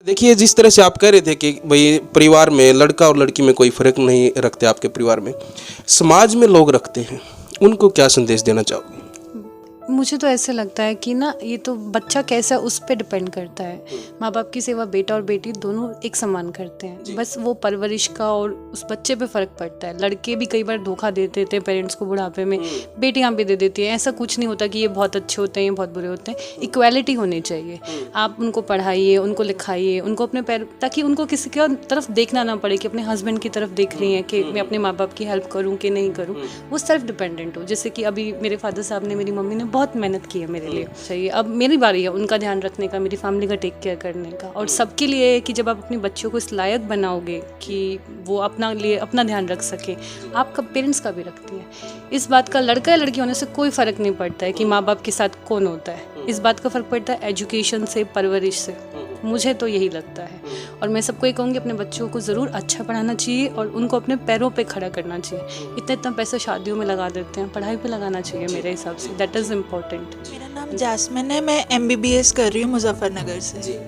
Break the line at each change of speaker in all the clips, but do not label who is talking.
देखिए, जिस तरह से आप कह रहे थे कि भाई परिवार में लड़का और लड़की में कोई फ़र्क नहीं रखते आपके परिवार में, समाज में लोग रखते हैं, उनको क्या संदेश देना चाहोगे?
मुझे तो ऐसे लगता है कि ना, ये तो बच्चा कैसा है उस पर डिपेंड करता है। माँ बाप की सेवा बेटा और बेटी दोनों एक समान करते हैं, बस वो परवरिश का और उस बच्चे पे फ़र्क पड़ता है। लड़के भी कई बार धोखा दे देते हैं पेरेंट्स को बुढ़ापे में, बेटियाँ भी दे देती हैं। ऐसा कुछ नहीं होता कि ये बहुत अच्छे होते हैं, ये बहुत बुरे होते हैं। इक्वालिटी होनी चाहिए। आप उनको पढ़ाइए, उनको लिखाइए, उनको अपने पैर, ताकि उनको किसी की तरफ देखना ना पड़े कि अपने हस्बैंड की तरफ देख रही हैं कि मैं अपने माँ बाप की हेल्प करूँ कि नहीं करूँ। वो सेल्फ डिपेंडेंट हो। जैसे कि अभी मेरे फादर साहब ने, मेरी मम्मी ने बहुत मेहनत की है मेरे लिए। चाहिए अब मेरी बारी है उनका ध्यान रखने का, मेरी फैमिली का टेक केयर करने का। और सबके लिए है कि जब आप अपने बच्चों को इस लायक बनाओगे कि वो अपना ध्यान रख सके, आपका पेरेंट्स का भी रखती है। इस बात का लड़का या लड़की होने से कोई फ़र्क नहीं पड़ता है कि माँ बाप के साथ कौन होता है। इस बात का फ़र्क पड़ता है एजुकेशन से, परवरिश से। मुझे तो यही लगता है। और मैं सबको ये कहूँगी, अपने बच्चों को ज़रूर अच्छा पढ़ाना चाहिए और उनको अपने पैरों पे खड़ा करना चाहिए। इतना पैसा शादियों में लगा देते हैं, पढ़ाई पे लगाना चाहिए मेरे हिसाब से। That is important.
मेरा नाम जासमिन है, मैं MBBS कर रही हूँ मुजफ्फरनगर से।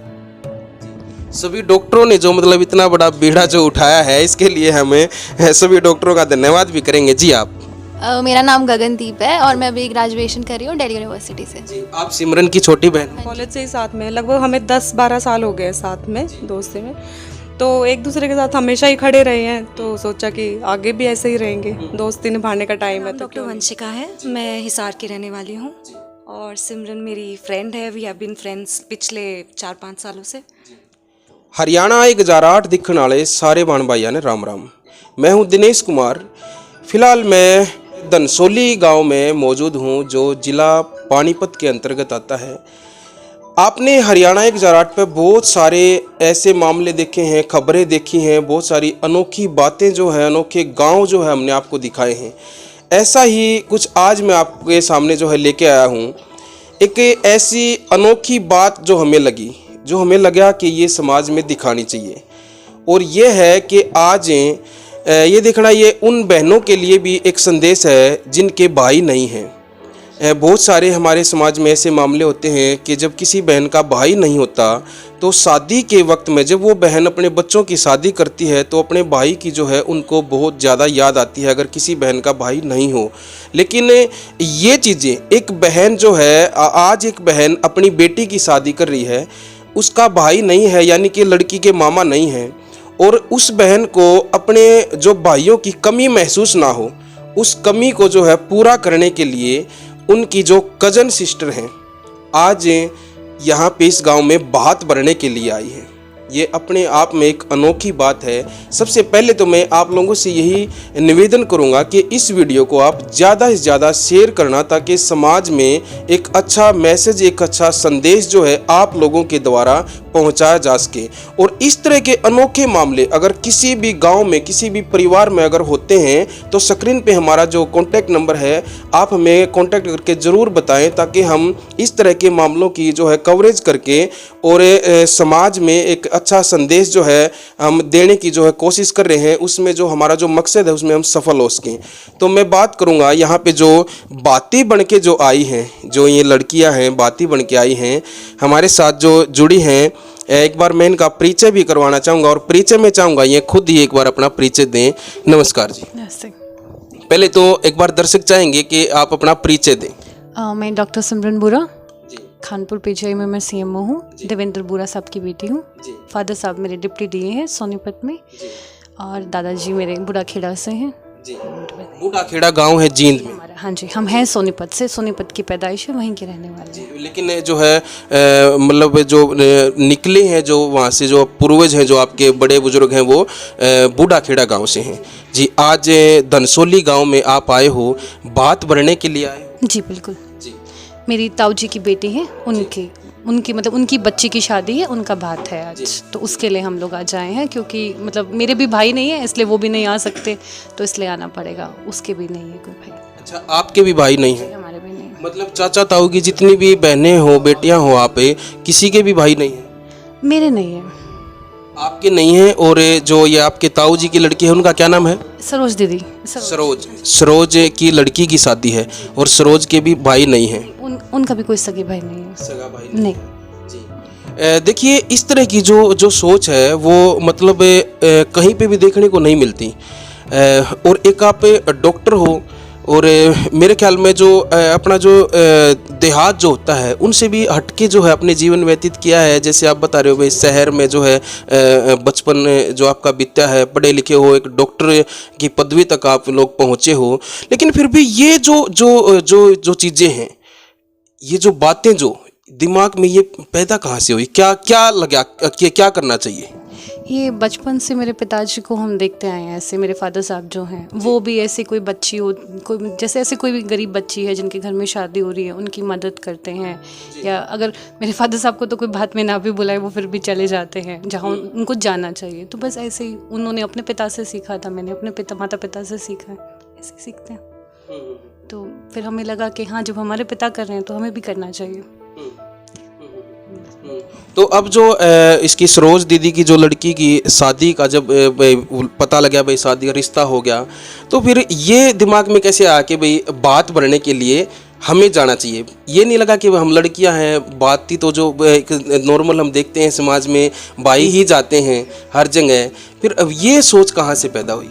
सभी डॉक्टरों ने जो मतलब इतना बड़ा बीड़ा जो उठाया है, इसके लिए हमें सभी डॉक्टरों का धन्यवाद भी करेंगे। जी आप?
मेरा नाम गगनदीप है और मैं अभी ग्रेजुएशन कर रही हूँ दिल्ली यूनिवर्सिटी से।
जी, आप सिमरन की छोटी बहन हैं।
कॉलेज से ही साथ में, लगभग हमें 10-12 साल हो गए साथ में, दोस्ती में। तो एक दूसरे के साथ हमेशा ही खड़े रहे हैं, तो सोचा कि आगे भी ऐसे ही रहेंगे। दोस्ती निभाने का टाइम है तो
डॉक्टर वंशिका है, मैं हिसार की रहने वाली हूँ और सिमरन मेरी फ्रेंड है। वी हैव बीन फ्रेंड्स पिछले 4-5 सालों से।
हरियाणा 1008 दिखण वाले सारे बहन भाइयों ने राम राम। मैं हूं दिनेश कुमार। फिलहाल मैं धनसोली गांव में मौजूद हूं, जो ज़िला पानीपत के अंतर्गत आता है। आपने हरियाणा 1008 पे बहुत सारे ऐसे मामले देखे हैं, खबरें देखी हैं, बहुत सारी अनोखी बातें जो है, अनोखे गांव जो है हमने आपको दिखाए हैं। ऐसा ही कुछ आज मैं आपके सामने जो है लेके आया हूं। एक ऐसी अनोखी बात जो हमें लगी, जो हमें लगा कि ये समाज में दिखानी चाहिए, और ये है कि आज ये देखना, ये उन बहनों के लिए भी एक संदेश है जिनके भाई नहीं हैं। बहुत सारे हमारे समाज में ऐसे मामले होते हैं कि जब किसी बहन का भाई नहीं होता, तो शादी के वक्त में जब वो बहन अपने बच्चों की शादी करती है तो अपने भाई की जो है उनको बहुत ज़्यादा याद आती है, अगर किसी बहन का भाई नहीं हो। लेकिन ये चीज़ें, एक बहन जो है, आज एक बहन अपनी बेटी की शादी कर रही है, उसका भाई नहीं है, यानी कि लड़की के मामा नहीं हैं, और उस बहन को अपने जो भाइयों की कमी महसूस ना हो, उस कमी को जो है पूरा करने के लिए उनकी जो कज़न सिस्टर हैं, आज यहाँ पे इस गांव में बात भरने के लिए आई है। ये अपने आप में एक अनोखी बात है। सबसे पहले तो मैं आप लोगों से यही निवेदन करूंगा कि इस वीडियो को आप ज़्यादा से ज़्यादा शेयर करना, ताकि समाज में एक अच्छा मैसेज, एक अच्छा संदेश जो है आप लोगों के द्वारा पहुंचाया जा सके। और इस तरह के अनोखे मामले अगर किसी भी गांव में, किसी भी परिवार में अगर होते हैं, तो स्क्रीन पे हमारा जो कॉन्टैक्ट नंबर है, आप हमें कॉन्टैक्ट करके ज़रूर बताएं, ताकि हम इस तरह के मामलों की जो है कवरेज करके और समाज में एक अच्छा संदेश जो है हम देने की जो है कोशिश कर रहे हैं, उसमें जो हमारा जो मकसद है उसमें हम सफल हो सकें। तो मैं बात करूंगा यहाँ पे जो बाती बन के जो आई हैं, जो ये लड़कियां हैं बाती बन के आई हैं हमारे साथ जो जुड़ी हैं, एक बार मैं इनका परिचय भी करवाना चाहूँगा, और परिचय में चाहूँगा ये खुद ही एक बार अपना परिचय दें। नमस्कार जी।
नमस्ते।
पहले तो एक बार दर्शक चाहेंगे कि आप अपना परिचय दें।
मैं डॉक्टर सिमरन बुरा, खानपुर पीजीआई में मैं CMO हूँ। देवेंद्र बुरा साहब की बेटी हूँ। फादर साहब मेरे डिप्टी DA हैं सोनीपत में, और दादाजी मेरे बूढ़ाखेड़ा से हैं।
बूढ़ाखेड़ा गांव है जींद में।
हाँ जी, हम हैं सोनीपत से, सोनीपत की पैदाइश है, वहीं के रहने वाले हैं।
लेकिन जो है मतलब जो निकले हैं, जो वहाँ से जो पूर्वज हैं, जो आपके बड़े बुजुर्ग हैं, वो बूढ़ाखेड़ा गांव से हैं। जी, आज धनसोली गांव में आप आए हो, बात भरने के लिए आए हो?
जी बिल्कुल। मेरी ताऊ जी की बेटी है, उनकी मतलब उनकी बच्ची की शादी है, उनका बात है आज, तो उसके लिए हम लोग आज आए हैं। क्योंकि मतलब मेरे भी भाई नहीं है, इसलिए वो भी नहीं आ सकते, तो इसलिए आना पड़ेगा। उसके भी नहीं है कोई भाई।
अच्छा, आपके भी भाई नहीं है?
हमारे भी नहीं।
मतलब चाचा ताऊ की जितनी भी बहनें हो, बेटियां हो, आप किसी के भी भाई नहीं है?
मेरे नहीं है।
आपके नहीं है। और जो ये आपके ताऊ जी की लड़की है, उनका क्या नाम है?
सरोज दीदी।
सरोज की लड़की की शादी है, और सरोज के भी भाई नहीं है?
उनका भी कोई सगे भाई नहीं है।
सगा भाई
नहीं।
देखिए इस तरह की जो जो सोच है वो मतलब कहीं पे भी देखने को नहीं मिलती। और एक आप डॉक्टर हो और मेरे ख्याल में जो अपना जो देहात जो होता है उनसे भी हटके जो है अपने जीवन व्यतीत किया है। जैसे आप बता रहे हो भाई शहर में जो है बचपन जो आपका बीता है, पढ़े लिखे हो, एक डॉक्टर की पदवी तक आप लोग पहुँचे हो, लेकिन फिर भी ये जो जो जो जो चीज़ें हैं, ये जो बातें जो दिमाग में ये पैदा कहाँ से हुई, क्या क्या लगा कि क्या करना चाहिए?
ये बचपन से मेरे पिताजी को हम देखते आए हैं। ऐसे मेरे फादर साहब जो हैं वो भी ऐसे कोई बच्ची हो, कोई जैसे ऐसे कोई भी गरीब बच्ची है जिनके घर में शादी हो रही है उनकी मदद करते हैं। या अगर मेरे फादर साहब को तो कोई बात में ना भी बुलाए वो फिर भी चले जाते हैं जहाँ उनको जाना चाहिए। तो बस ऐसे ही उन्होंने अपने पिता से सीखा था, मैंने अपने माता पिता से सीखा है, ऐसे ही सीखते हैं। तो फिर हमें लगा कि हाँ जब हमारे पिता कर रहे हैं तो हमें भी करना चाहिए।
तो अब जो इसकी सरोज दीदी की जो लड़की की शादी का जब पता लगा भाई शादी का रिश्ता हो गया, तो फिर ये दिमाग में कैसे आया कि भाई बात बढ़ने के लिए हमें जाना चाहिए? ये नहीं लगा कि हम लड़कियां हैं, बात थी तो जो एक नॉर्मल हम देखते हैं समाज में भाई ही जाते हैं हर जगह, फिर अब ये सोच कहाँ से पैदा हुई?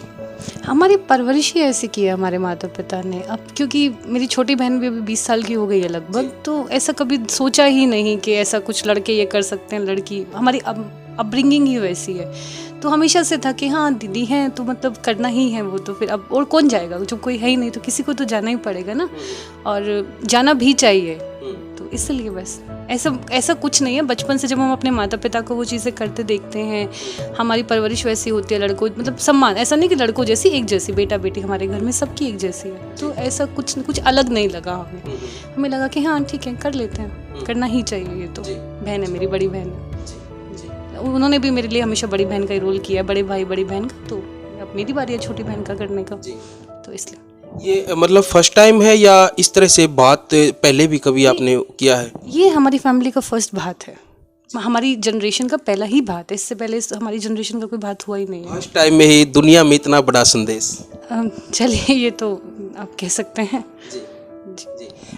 हमारी परवरिश ही ऐसी की है हमारे माता पिता ने। अब क्योंकि मेरी छोटी बहन भी अभी 20 साल की हो गई है लगभग, तो ऐसा कभी सोचा ही नहीं कि ऐसा कुछ लड़के ये कर सकते हैं। लड़की हमारी अपब्रिंगिंग ही वैसी है, तो हमेशा से था कि हाँ दीदी हैं तो मतलब करना ही है वो। तो फिर अब और कौन जाएगा, जब कोई है ही नहीं तो किसी को तो जाना ही पड़ेगा ना, और जाना भी चाहिए। तो इसलिए बस ऐसा कुछ नहीं है। बचपन से जब हम अपने माता पिता को वो चीज़ें करते देखते हैं, हमारी परवरिश वैसी होती है। लड़कों मतलब सम्मान, ऐसा नहीं कि लड़कों जैसी एक जैसी, बेटा बेटी हमारे घर में सबकी एक जैसी है। तो ऐसा कुछ अलग नहीं लगा हमें लगा कि हाँ ठीक है कर लेते हैं, करना ही चाहिए। ये तो बहन है, मेरी बड़ी बहन है, उन्होंने भी मेरे लिए हमेशा बड़ी बहन का ही रोल किया, बड़े भाई बड़ी बहन का। तो अब मेरी बारी है छोटी बहन का करने का, तो इसलिए।
ये मतलब फर्स्ट टाइम है या इस तरह से बात पहले भी कभी आपने किया है?
ये हमारी फैमिली का फर्स्ट बात है, हमारी जनरेशन का पहला ही बात है। इससे पहले हमारी जनरेशन का कोई बात हुआ ही नहीं है।
फर्स्ट टाइम में ही दुनिया में इतना बड़ा संदेश।
चलिए ये तो आप कह सकते हैं।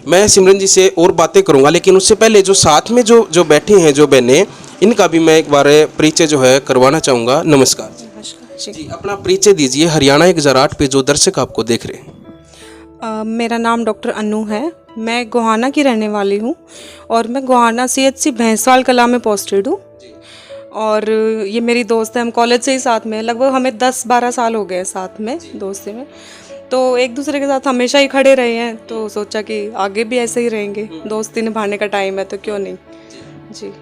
मैं सिमरन जी से और बातें करूंगा, लेकिन उससे पहले जो साथ में जो बैठे हैं जो बहनें, इनका भी मैं एक बार परिचय जो है करवाना चाहूँगा। नमस्कार जी, अपना परिचय दीजिए हरियाणा 1008 पे जो दर्शक आपको देख रहे हैं।
मेरा नाम डॉक्टर अनु है, मैं गोहाना की रहने वाली हूँ और मैं गोहाना CHC भैंसवाल कला में पोस्टेड हूँ। और ये मेरी दोस्त है, हम कॉलेज से ही साथ में, लगभग हमें 10-12 साल हो गए साथ में दोस्ती में। तो एक दूसरे के साथ हमेशा ही खड़े रहे हैं, तो सोचा कि आगे भी ऐसे ही रहेंगे। दोस्ती निभाने का टाइम है तो क्यों नहीं जी।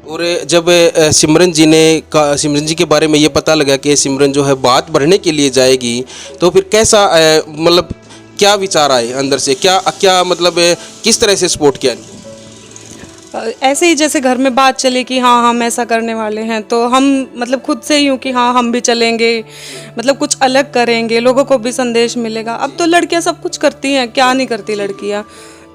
और जब सिमरन जी के बारे में ये पता लगा कि सिमरन जो है बात बढ़ने के लिए जाएगी, तो फिर कैसा मतलब क्या विचार आए अंदर से, क्या मतलब किस तरह से सपोर्ट किया?
ऐसे ही जैसे घर में बात चली कि हाँ हम ऐसा करने वाले हैं, तो हम मतलब खुद से ही हूँ कि हाँ हम भी चलेंगे, मतलब कुछ अलग करेंगे, लोगों को भी संदेश मिलेगा। अब तो लड़कियाँ सब कुछ करती हैं, क्या नहीं करती लड़कियाँ।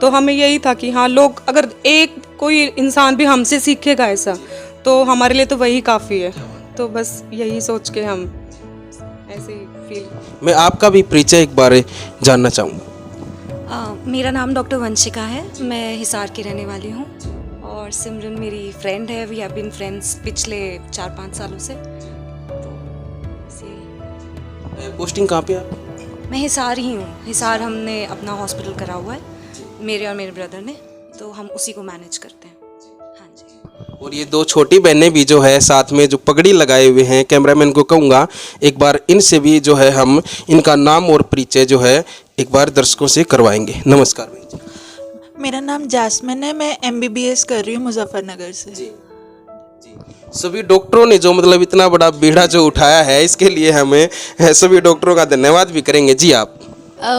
तो हमें यही था कि हाँ लोग, अगर एक कोई इंसान भी हमसे सीखेगा ऐसा, तो हमारे लिए तो वही काफ़ी है। तो बस यही सोच के हम ऐसे ही फील।
मैं आपका भी परिचय एक बार जानना चाहूँगा।
मेरा नाम डॉक्टर वंशिका है, मैं हिसार की रहने वाली हूँ और सिमरन मेरी फ्रेंड है। वी हैव बीन फ्रेंड्स पिछले 4-5 सालों से।
पोस्टिंग कहाँ पे आप?
मैं हिसार ही हूँ। हिसार हमने अपना हॉस्पिटल करा हुआ है, मेरे और मेरे ब्रदर ने, तो हम उसी को मैनेज करते हैं। हाँ जी।
और ये दो छोटी बहनें भी जो है साथ में जो पगड़ी लगाए हुए हैं, कैमरामैन को कहूँगा एक बार इनसे भी जो है हम इनका नाम और परिचय जो है एक बार दर्शकों से करवाएंगे। नमस्कार भाई जी।
मेरा नाम जासमिन है, मैं MBBS कर रही हूँ मुजफ्फरनगर से।
जी। सभी डॉक्टरों ने जो मतलब इतना बड़ा बीड़ा जो उठाया है, इसके लिए हमें सभी डॉक्टरों का धन्यवाद भी करेंगे। जी आप?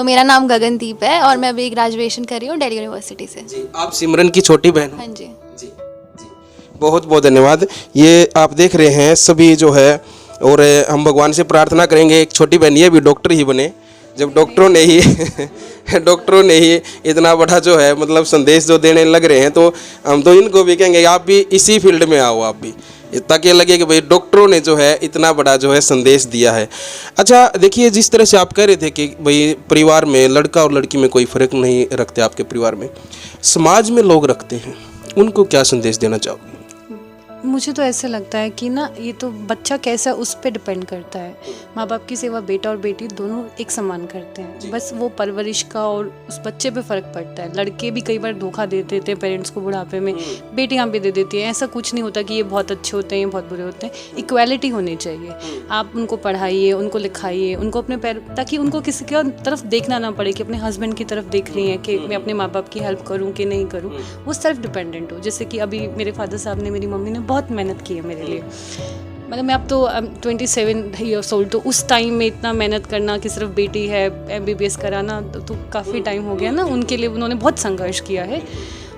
मेरा नाम गगनदीप है और मैं अभी ग्रेजुएशन कर रही हूँ दिल्ली यूनिवर्सिटी से।
जी, आप सिमरन की छोटी बहन?
हाँ जी।
जी जी, बहुत बहुत धन्यवाद। ये आप देख रहे हैं सभी जो है, और हम भगवान से प्रार्थना करेंगे एक छोटी बहन ये भी डॉक्टर ही बने। जब डॉक्टरों ने ही इतना बड़ा जो है मतलब संदेश जो देने लग रहे हैं, तो हम तो इनको भी कहेंगे आप भी इसी फील्ड में आओ, आप भी, ताकि लगे कि भाई डॉक्टरों ने जो है इतना बड़ा जो है संदेश दिया है। अच्छा देखिए, जिस तरह से आप कह रहे थे कि भाई परिवार में लड़का और लड़की में कोई फ़र्क नहीं रखते, आपके परिवार में समाज में लोग रखते हैं। उनको क्या संदेश देना चाहोगे?
मुझे तो ऐसे लगता है कि ना ये तो बच्चा कैसा है उस पर डिपेंड करता है। माँ बाप की सेवा बेटा और बेटी दोनों एक समान करते हैं, बस वो परवरिश का और उस बच्चे पे फ़र्क पड़ता है। लड़के भी कई बार धोखा दे देते हैं पेरेंट्स को बुढ़ापे में, बेटियाँ भी दे देती हैं। ऐसा कुछ नहीं होता कि ये बहुत अच्छे होते हैं, ये बहुत बुरे होते हैं। इक्वालिटी होनी चाहिए। आप उनको पढ़ाइए, उनको लिखाइए, उनको अपने पैर, ताकि उनको किसी की तरफ देखना ना पड़े कि अपने हस्बैंड की तरफ देख रही हैं कि मैं अपने माँ बाप की हेल्प करूँ कि नहीं करूँ। वो सेल्फ डिपेंडेंट हो। जैसे कि अभी मेरे फादर साहब ने, मेरी मम्मी ने बहुत मेहनत की है मेरे लिए। मतलब मैं अब तो 27 ईयर्स ओल्ड, तो उस टाइम में इतना मेहनत करना कि सिर्फ बेटी है MBBS कराना तो काफ़ी टाइम हो गया ना। उनके लिए उन्होंने बहुत संघर्ष किया है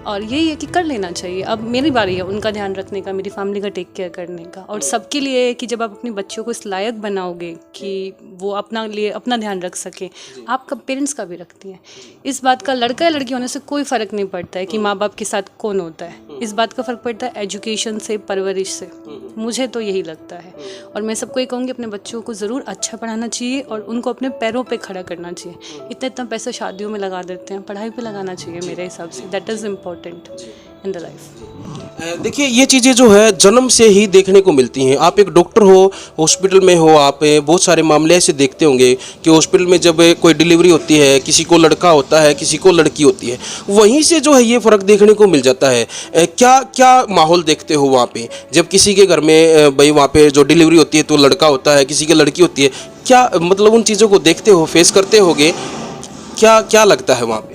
और यही है कि कर लेना चाहिए। अब मेरी बारी है उनका ध्यान रखने का, मेरी फैमिली का टेक केयर करने का। और सबके लिए है कि जब आप अपने बच्चों को इस लायक बनाओगे कि वो अपना ध्यान रख सकें, आपका पेरेंट्स का भी रखती हैं। इस बात का लड़का या लड़की होने से कोई फ़र्क नहीं पड़ता है कि माँ बाप के साथ कौन होता है। इस बात का फ़र्क पड़ता है एजुकेशन से, परवरिश से। मुझे तो यही लगता है। और मैं सबको ये कहूँगी अपने बच्चों को ज़रूर अच्छा पढ़ाना चाहिए और उनको अपने पैरों पे खड़ा करना चाहिए। इतना पैसा शादियों में लगा देते हैं, पढ़ाई पे लगाना चाहिए मेरे हिसाब से। That is important in the life.
देखिए, ये चीज़ें जो है जन्म से ही देखने को मिलती हैं। आप एक डॉक्टर हो, हॉस्पिटल में हो, आप बहुत सारे मामले ऐसे देखते होंगे कि हॉस्पिटल में जब कोई डिलीवरी होती है, किसी को लड़का होता है, किसी को लड़की होती है, वहीं से जो है ये फ़र्क देखने को मिल जाता है। क्या क्या माहौल देखते हो वहाँ पे जब किसी के घर में भाई वहाँ पे जो डिलीवरी होती है तो लड़का होता है, किसी की लड़की होती है? क्या मतलब उन चीज़ों को देखते हो, फेस करते होगे, क्या क्या लगता है वहाँ पे?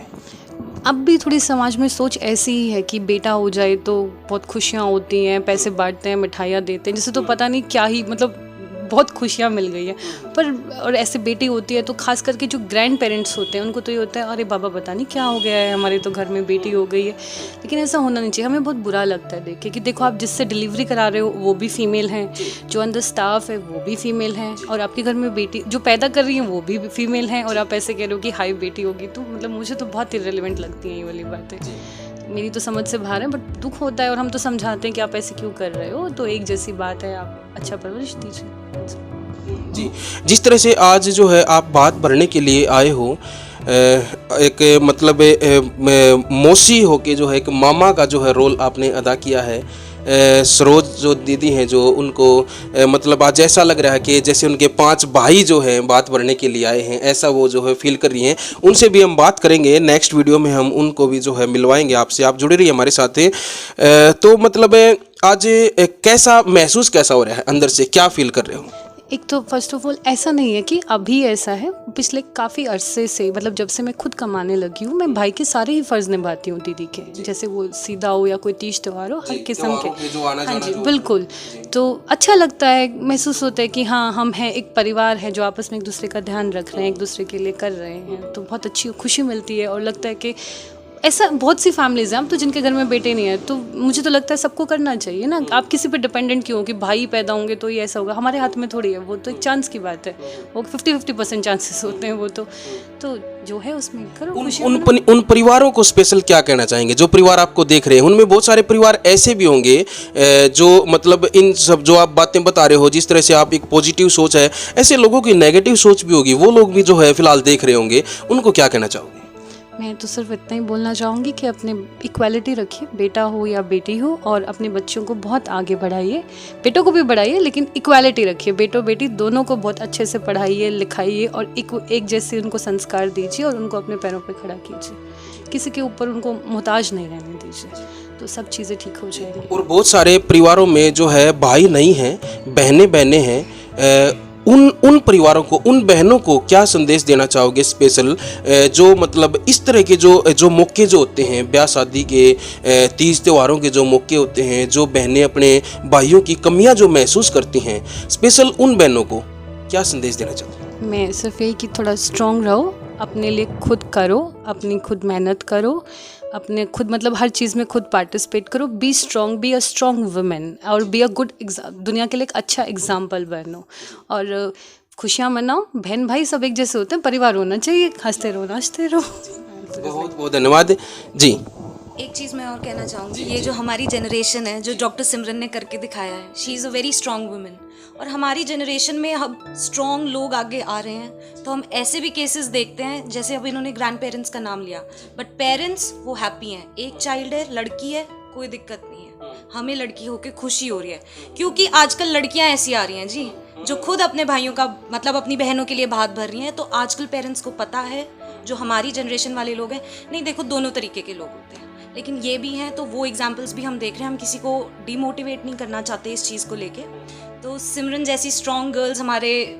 अब भी थोड़ी समाज में सोच ऐसी ही है कि बेटा हो जाए तो बहुत खुशियाँ होती हैं, पैसे बांटते हैं, मिठाइयाँ देते हैं, जिससे तो पता नहीं क्या ही, मतलब बहुत खुशियाँ मिल गई है। पर और ऐसे बेटी होती है तो खास करके जो ग्रैंड पेरेंट्स होते हैं उनको तो ये होता है अरे बाबा पता नहीं क्या हो गया है, हमारे तो घर में बेटी हो गई है। लेकिन ऐसा होना नहीं चाहिए। हमें बहुत बुरा लगता है देख के कि देखो आप जिससे डिलीवरी करा रहे हो वो भी फीमेल हैं, जो अंदर स्टाफ है वो भी फीमेल हैं, और आपके घर में बेटी जो पैदा कर रही है वो भी फीमेल हैं, और आप ऐसे कह रहे हो कि हाई बेटी होगी। तो मतलब मुझे तो बहुत इर्रेलेवेंट लगती हैं ये वाली बातें। मेरी तो समझ से बाहर है, बट दुख होता है और हम तो समझाते हैं कि आप ऐसे क्यों कर रहे हो। तो एक जैसी बात है, आप अच्छा परवरिश दीजिए।
जी, जिस तरह से आज जो है आप बात भरने के लिए आए हो, एक मतलब मौसी होके जो है एक मामा का जो है रोल आपने अदा किया है। सरोज जो दीदी हैं जो उनको मतलब आज ऐसा लग रहा है कि जैसे उनके 5 भाई जो हैं बात भरने के लिए आए हैं, ऐसा वो जो है फील कर रही हैं। उनसे भी हम बात करेंगे, नेक्स्ट वीडियो में हम उनको भी जो है मिलवाएंगे आपसे। आप जुड़े रहिए हमारे साथ। तो मतलब आज कैसा महसूस कैसा हो रहा है, अंदर से क्या फील कर रहे हो?
एक तो फर्स्ट ऑफ ऑल ऐसा नहीं है कि अभी ऐसा है, पिछले काफ़ी अरसे से, मतलब जब से मैं खुद कमाने लगी हूँ, मैं भाई के सारे ही फ़र्ज़ निभाती हूँ दीदी के, जैसे वो सीधा हो या कोई तीज त्यौहार हो, हर किस्म के। हाँ जी, बिल्कुल। तो अच्छा लगता है, महसूस होता है कि हाँ हम हैं, एक परिवार है जो आपस में एक दूसरे का ध्यान रख रहे हैं, एक दूसरे के लिए कर रहे हैं। तो बहुत अच्छी खुशी मिलती है और लगता है कि ऐसा बहुत सी फैमिलीज़ हैं अब तो जिनके घर में बेटे नहीं है, तो मुझे तो लगता है सबको करना चाहिए ना। आप किसी पे डिपेंडेंट क्यों हो कि भाई पैदा होंगे तो ये ऐसा होगा, हमारे हाथ में थोड़ी है। वो तो एक चांस की बात है, वो 50-50% चांसेस होते हैं। वो तो जो है उसमें करो।
उन परिवारों को स्पेशल क्या कहना चाहेंगे जो परिवार आपको देख रहे हैं? उनमें बहुत सारे परिवार ऐसे भी होंगे जो मतलब इन सब जो आप बातें बता रहे हो, जिस तरह से आप एक पॉजिटिव सोच है, ऐसे लोगों की नेगेटिव सोच भी होगी, वो लोग भी जो है फिलहाल देख रहे होंगे, उनको क्या कहना चाहोगे?
मैं तो सिर्फ इतना ही बोलना चाहूँगी कि अपने इक्वालिटी रखिए, बेटा हो या बेटी हो, और अपने बच्चों को बहुत आगे बढ़ाइए। बेटों को भी बढ़ाइए लेकिन इक्वालिटी रखिए, बेटों बेटी दोनों को बहुत अच्छे से पढ़ाइए लिखाइए और एक जैसे उनको संस्कार दीजिए और उनको अपने पैरों पे खड़ा कीजिए। किसी के ऊपर उनको मोहताज नहीं रहने दीजिए, तो सब चीज़ें ठीक हो जाएंगी। और
बहुत सारे परिवारों में जो है भाई नहीं हैं, बहनें हैं, उन परिवारों को, उन बहनों को क्या संदेश देना चाहोगे स्पेशल, जो मतलब इस तरह के जो मौके जो होते हैं, ब्याह शादी के, तीज त्योहारों के जो मौके होते हैं, जो बहनें अपने भाइयों की कमियां जो महसूस करती हैं, स्पेशल उन बहनों को क्या संदेश देना चाहोगे?
मैं सिर्फ यही कि थोड़ा स्ट्रॉन्ग रहो, अपने लिए खुद करो, अपनी खुद मेहनत करो, अपने खुद मतलब हर चीज़ में खुद पार्टिसिपेट करो। Be strong, be a strong women, और बी अ गुड दुनिया के लिए एक अच्छा एग्जाम्पल बनो और खुशियाँ मनाओ। बहन भाई सब एक जैसे होते हैं, परिवार होना चाहिए, हंसते रहो नाचते रहो।
बहुत बहुत धन्यवाद जी।
एक चीज़ मैं और कहना चाहूँगी, ये जो हमारी जनरेशन है, जो डॉक्टर सिमरन ने करके दिखाया है, she is a very strong women. और हमारी जनरेशन में अब स्ट्रॉन्ग लोग आगे आ रहे हैं, तो हम ऐसे भी केसेस देखते हैं, जैसे अब इन्होंने ग्रैंड पेरेंट्स का नाम लिया, बट पेरेंट्स वो हैप्पी हैं। एक चाइल्ड है, लड़की है, कोई दिक्कत नहीं है, हमें लड़की होके खुशी हो रही है, क्योंकि आजकल लड़कियां ऐसी आ रही हैं जी जो खुद अपने भाइयों का मतलब अपनी बहनों के लिए भात भर रही हैं। तो आजकल पेरेंट्स को पता है, जो हमारी जनरेशन वाले लोग हैं, नहीं देखो दोनों तरीके के लोग होते हैं, लेकिन ये भी हैं, तो वो एग्जाम्पल्स भी हम देख रहे हैं। हम किसी को डिमोटिवेट नहीं करना चाहते इस चीज़ को लेके। तो सिमरन जैसी स्ट्रॉन्ग गर्ल्स हमारे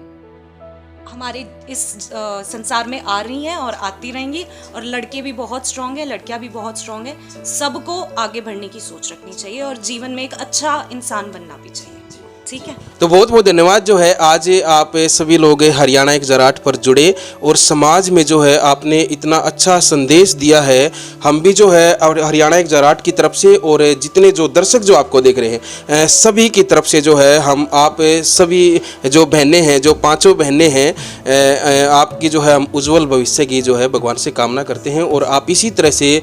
इस संसार में आ रही हैं और आती रहेंगी, और लड़के भी बहुत स्ट्रॉन्ग हैं, लड़कियां भी बहुत स्ट्रॉन्ग हैं। सबको आगे बढ़ने की सोच रखनी चाहिए और जीवन में एक अच्छा इंसान बनना भी चाहिए। ठीक है,
तो बहुत बहुत धन्यवाद जो है आज आप सभी लोग हरियाणा एक ज़राट पर जुड़े और समाज में जो है आपने इतना अच्छा संदेश दिया है। हम भी जो है और हरियाणा एक ज़राट की तरफ से और जितने जो दर्शक जो आपको देख रहे हैं सभी की तरफ से जो है हम आप सभी जो बहनें हैं, जो पांचों बहनें हैं, आपकी जो है हम उज्जवल भविष्य की जो है भगवान से कामना करते हैं और आप इसी तरह से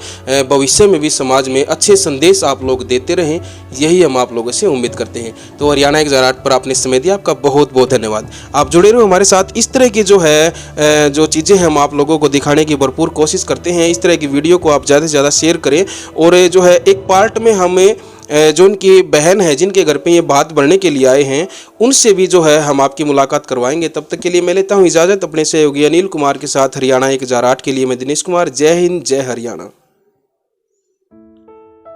भविष्य में भी समाज में अच्छे संदेश आप लोग देते रहें, यही हम आप लोगों से उम्मीद करते हैं। तो हरियाणा एक ज़राट पर आपने समय दिया, आपका बहुत बहुत धन्यवाद। आप जुड़े रहो हमारे साथ। इस तरह की जो है जो चीज़ें हम आप लोगों को दिखाने की भरपूर कोशिश करते हैं। इस तरह की वीडियो को आप ज़्यादा से ज़्यादा शेयर करें और जो है एक पार्ट में हमें जो उनकी बहन है जिनके घर पे ये बात बढ़ने के लिए आए हैं उनसे भी जो है हम आपकी मुलाकात करवाएंगे। तब तक के लिए मैं लेता हूँ इजाज़त अपने सहयोगी अनिल कुमार के साथ। हरियाणा एक ज़राट के लिए मैं दिनेश कुमार। जय हिंद, जय हरियाणा।